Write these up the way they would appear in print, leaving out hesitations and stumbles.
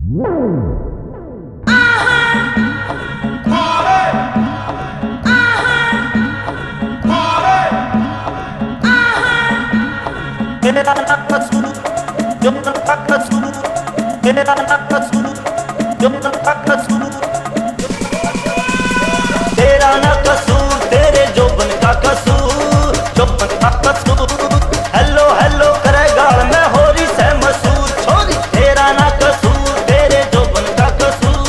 तेरा ना कसूर जो का कसूर, तेरा ना कसूर जो का कसूर, तेरा ना कसूर तेरे जोबन का कसूर, जोबन का कसूर। हेलो हेलो करे गाल में हो रही से मसूर छोरी, तेरा ना कसूर तेरे जोबन का कसूर।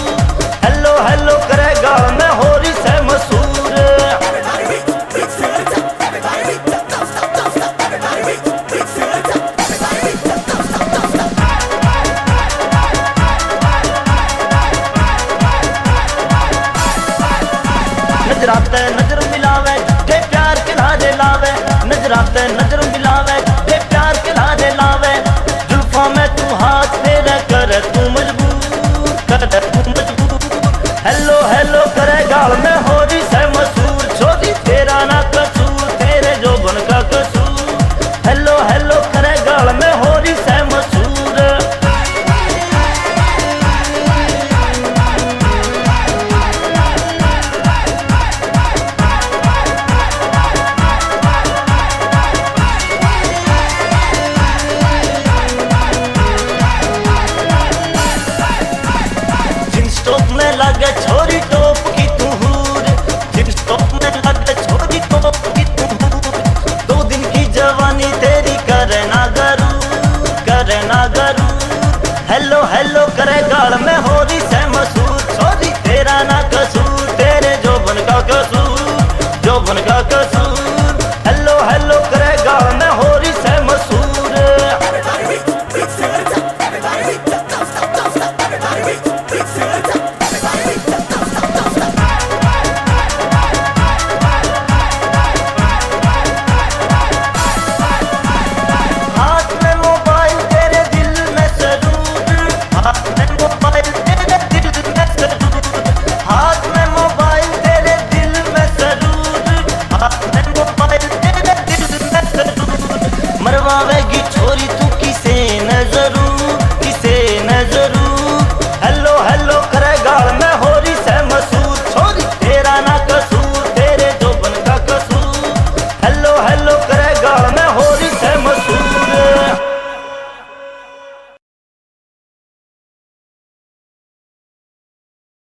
हेलो हेलो करे गाल में हो रही से मसूर। नजराते नजर मिलावे झूठे प्यार के लारे लावे, नजराते नजर मिलावे झूठे प्यार के लारे लावे। जुल्फों में तू हाथ मेरा करे तू मजबूर, करे तू मजबूर। हेलो हेलो करे गाल में हो रही से मसूर छोरी, तेरा ना कसूर तेरे जोबन का कसूर। हेलो हेलो करे गाल में हो रही से मसूर। टॉप में लगे छोरी टॉप की तू हूर, जिस टॉप में लगे छोरी टॉप की तू हूर। 2 दिन की जवानी तेरी करे ना गरूर, करे ना गरूर। हेलो हेलो करे गाल में हो रही से मसूर छोरी, तेरा ना कसूर तेरे जोबन का कसूर, जोबन का कसूर। हेलो हेलो करे गाल में हो रही से मसूर। मरवावेगी छोरी तू किसे नजरू, किसे नजरू। हेलो हेलो करे गाल में हो रही से मसूर छोरी, तेरा ना कसूर।